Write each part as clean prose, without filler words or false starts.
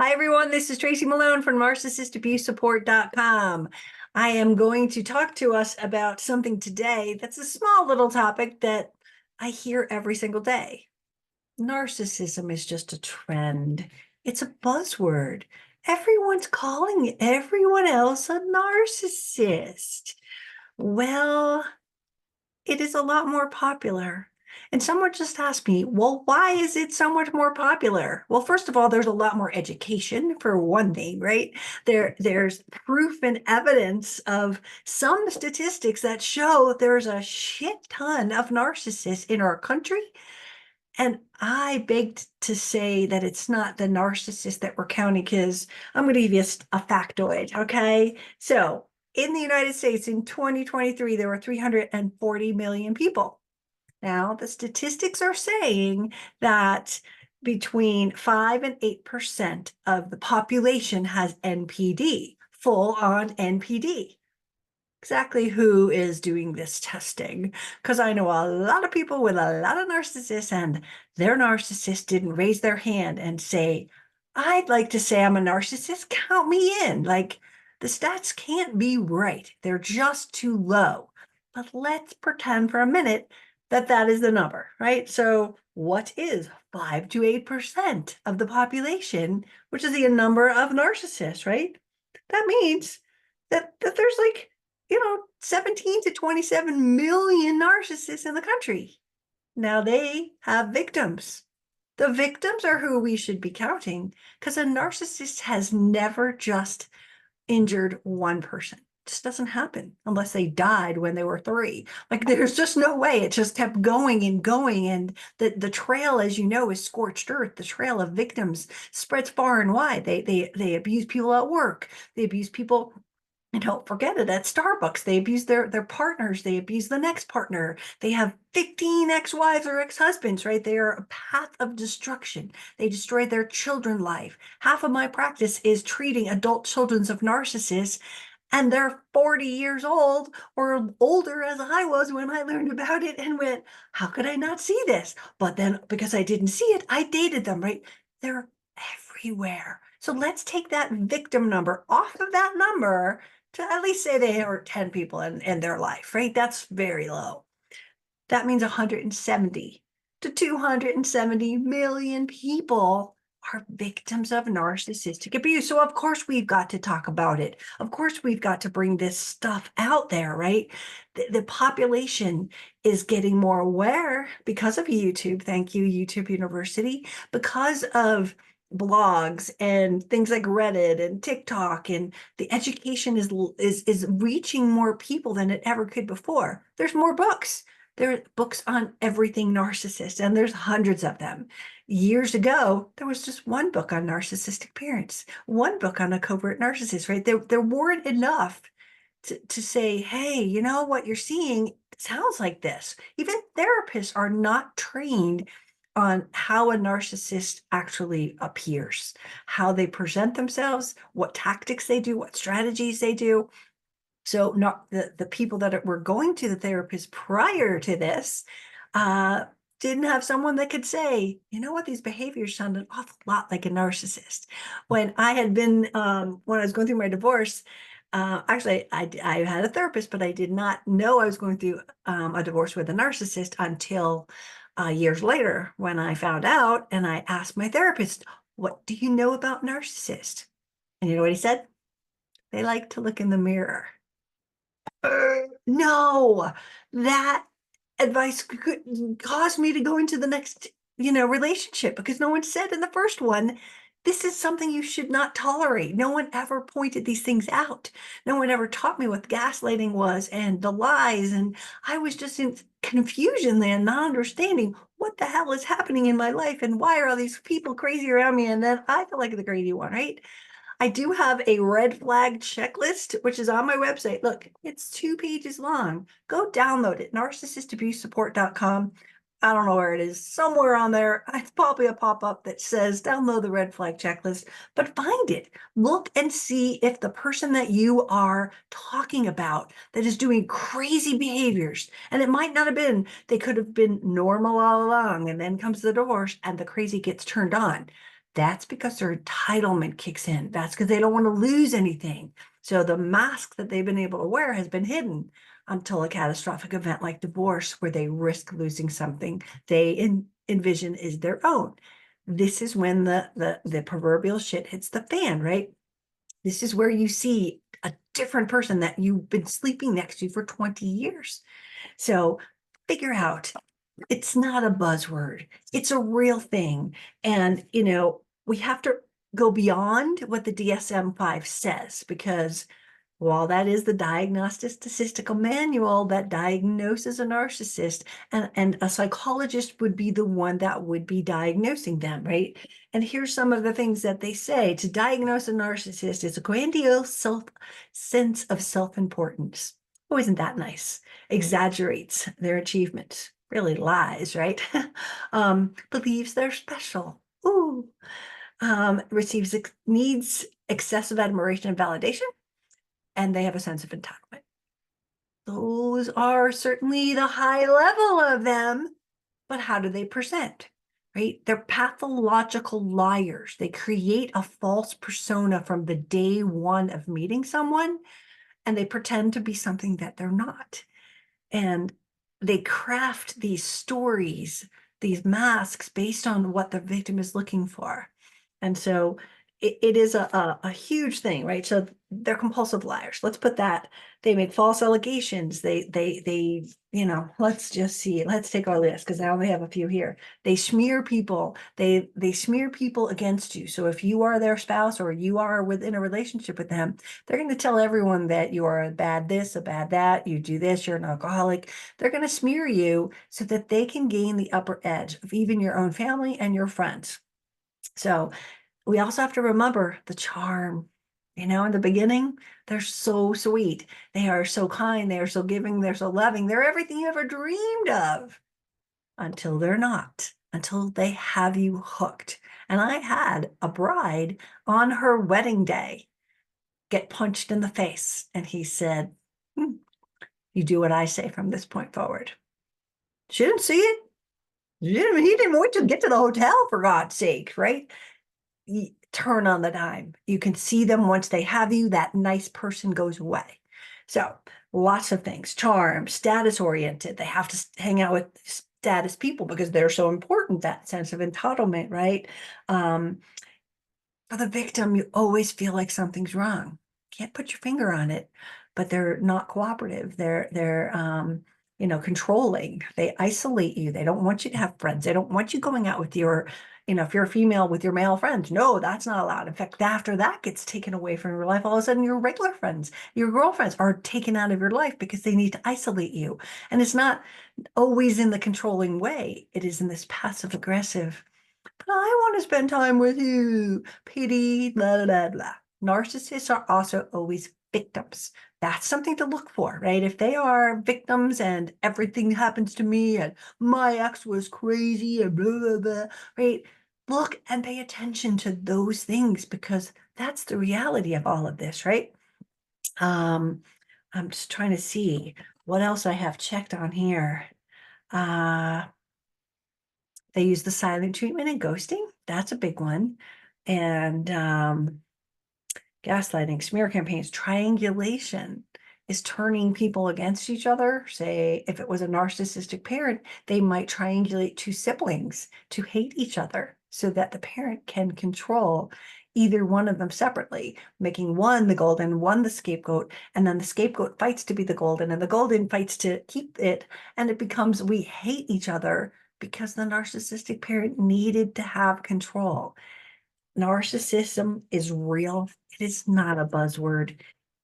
Hi, everyone. This is Tracy Malone from NarcissistAbuseSupport.com. I am going to talk to us about something today that's a small little topic that I hear every single day. Narcissism is just a trend. It's a buzzword. Everyone's calling everyone else a narcissist. Well, it is a lot more popular. And someone just asked me, well, why is it so much more popular? Well, first of all, there's a lot more education for one thing, right? There's proof and evidence of some statistics that show there's a shit ton of narcissists in our country. And I beg to say that it's not the narcissist that we're counting, because I'm going to give you a factoid, okay? So in the United States in 2023, there were 340 million people. Now, the statistics are saying that between 5 and 8% of the population has NPD, full on NPD. Exactly who is doing this testing? Because I know a lot of people with a lot of narcissists, and their narcissist didn't raise their hand and say, I'd like to say I'm a narcissist, count me in. Like, the stats can't be right. They're just too low. But let's pretend for a minute that that is the number, right? So what is 5 to 8% of the population, which is the number of narcissists, right? That means that there's like, 17 to 27 million narcissists in the country. Now they have victims. The victims are who we should be counting, because a narcissist has never just injured one person. It just doesn't happen unless they died when they were 3. Like, there's just no way. It just kept going and going. And the trail, as you know, is scorched earth. The trail of victims spreads far and wide. They abuse people at work. They abuse people, and don't forget it, at Starbucks. They abuse their partners. They abuse the next partner. They have 15 ex-wives or ex-husbands, right? They are a path of destruction. They destroy their children's life. Half of my practice is treating adult children of narcissists, and they're 40 years old or older, as I was when I learned about it, and went, how could I not see this? But then, because I didn't see it, I dated them, right? They're everywhere. So let's take that victim number off of that number to at least say they hurt 10 people in their life, right? That's very low. That means 170 to 270 million people are victims of narcissistic abuse. So of course we've got to talk about it. Of course we've got to bring this stuff out there, right? The population is getting more aware because of YouTube. Thank you, YouTube University. Because of blogs and things like Reddit and TikTok, and the education is reaching more people than it ever could before. There's more books. There are books on everything narcissist, and there's hundreds of them. Years ago, there was just one book on narcissistic parents, one book on a covert narcissist, right? There weren't enough to say, hey, you know what you're seeing sounds like this. Even therapists are not trained on how a narcissist actually appears, how they present themselves, what tactics they do, what strategies they do. So not the people that were going to the therapist prior to this didn't have someone that could say, you know what, these behaviors sound an awful lot like a narcissist. When I had been, when I was going through my divorce, actually, I had a therapist, but I did not know I was going through a divorce with a narcissist until years later, when I found out, and I asked my therapist, what do you know about narcissists? And you know what he said? They like to look in the mirror. No, that advice could cause me to go into the next, relationship, because no one said in the first one, this is something you should not tolerate. No one ever pointed these things out. No one ever taught me what gaslighting was and the lies. And I was just in confusion then, not understanding what the hell is happening in my life and why are all these people crazy around me. And then I feel like the crazy one, right? I do have a red flag checklist, which is on my website. Look, it's 2 pages long. Go download it, narcissistabusesupport.com. I don't know where it is, somewhere on there. It's probably a pop-up that says download the red flag checklist, but find it. Look and see if the person that you are talking about that is doing crazy behaviors, and it might not have been, they could have been normal all along, and then comes the divorce and the crazy gets turned on. That's because their entitlement kicks in. That's because they don't want to lose anything. So the mask that they've been able to wear has been hidden until a catastrophic event like divorce, where they risk losing something they envision is their own. This is when the proverbial shit hits the fan, right? This is where you see a different person that you've been sleeping next to for 20 years. So figure out, it's not a buzzword. It's a real thing. And, we have to go beyond what the DSM-5 says, because while that is the diagnostic statistical manual that diagnoses a narcissist, and a psychologist would be the one that would be diagnosing them, right? And here's some of the things that they say. To diagnose a narcissist is a grandiose sense of self-importance. Oh, isn't that nice? Exaggerates their achievements. Really lies, right? Believes they're special. Ooh. Needs excessive admiration and validation, and they have a sense of entitlement. Those are certainly the high level of them, but how do they present, right? They're pathological liars. They create a false persona from the day one of meeting someone, and they pretend to be something that they're not. And they craft these stories, these masks, based on what the victim is looking for. And so it is a huge thing, right? So they're compulsive liars. Let's put that. They make false allegations. They let's just see. Let's take our list, because I only have a few here. They smear people. They smear people against you. So if you are their spouse, or you are within a relationship with them, they're going to tell everyone that you are a bad this, a bad that, you do this, you're an alcoholic. They're going to smear you so that they can gain the upper edge of even your own family and your friends. So we also have to remember the charm. In the beginning, they're so sweet. They are so kind. They are so giving. They're so loving. They're everything you ever dreamed of, until they're not, until they have you hooked. And I had a bride on her wedding day get punched in the face. And he said, you do what I say from this point forward. She didn't see it. He didn't wait to get to the hotel, for God's sake, right? Turn on the dime. You can see them once they have you, that nice person goes away. So lots of things. Charm, status oriented. They have to hang out with status people because they're so important, that sense of entitlement, right? For the victim, you always feel like something's wrong. Can't put your finger on it, but they're not cooperative. They're controlling. They isolate you. They don't want you to have friends. They don't want you going out with your, if you're a female, with your male friends. No, that's not allowed. In fact, after that gets taken away from your life, all of a sudden your regular friends, your girlfriends are taken out of your life because they need to isolate you. And it's not always in the controlling way. It is in this passive aggressive, but I want to spend time with you. Pity, blah, blah, blah. Narcissists are also always victims. That's something to look for, right? If they are victims and everything happens to me and my ex was crazy and blah, blah, blah, right? Look and pay attention to those things, because that's the reality of all of this, right? I'm just trying to see what else I have checked on here. They use the silent treatment and ghosting. That's a big one. And gaslighting, smear campaigns, triangulation is turning people against each other. Say, if it was a narcissistic parent, they might triangulate two siblings to hate each other so that the parent can control either one of them separately, making one the golden, one the scapegoat, and then the scapegoat fights to be the golden, and the golden fights to keep it, and it becomes, we hate each other because the narcissistic parent needed to have control. Narcissism is real. It is not a buzzword.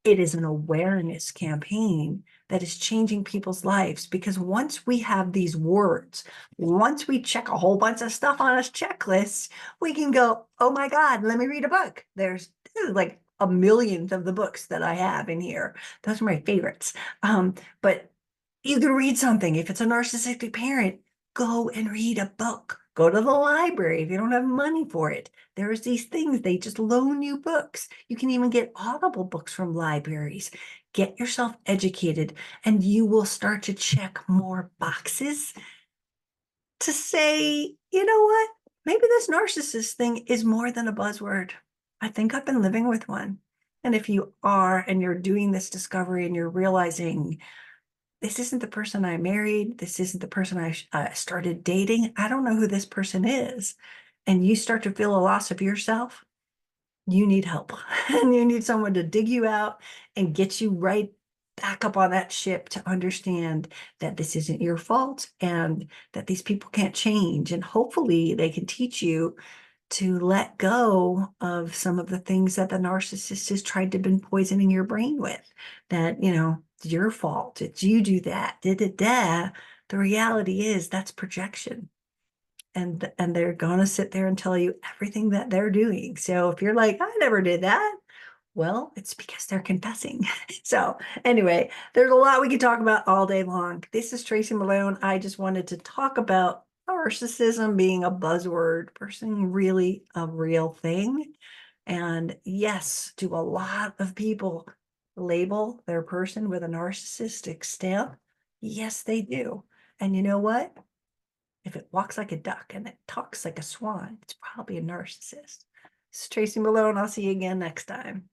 It is an awareness campaign that is changing people's lives, because once we have these words, once we check a whole bunch of stuff on a checklist, we can go, oh my God, let me read a book. There's like a million of the books that I have in here. Those are my favorites. But you can read something. If it's a narcissistic parent, go and read a book. Go to the library if you don't have money for it. There's these things, they just loan you books. You can even get Audible books from libraries. Get yourself educated, and you will start to check more boxes to say, you know what? maybe this narcissist thing is more than a buzzword. I think I've been living with one. And if you are, and you're doing this discovery and you're realizing this isn't the person I married, this isn't the person I started dating, I don't know who this person is, and you start to feel a loss of yourself, you need help. And you need someone to dig you out and get you right back up on that ship to understand that this isn't your fault and that these people can't change. And hopefully they can teach you to let go of some of the things that the narcissist has tried to been poisoning your brain with. That, it's your fault. It's you do that. Da, da, da. The reality is that's projection. And they're gonna sit there and tell you everything that they're doing. So if you're like, I never did that, well, it's because they're confessing. So anyway, there's a lot we could talk about all day long. This is Tracy Malone. I just wanted to talk about narcissism being a buzzword versus really a real thing. And yes, do a lot of people label their person with a narcissistic stamp? Yes, they do. And you know what? If it walks like a duck and it talks like a swan, it's probably a narcissist. This is Tracy Malone. I'll see you again next time.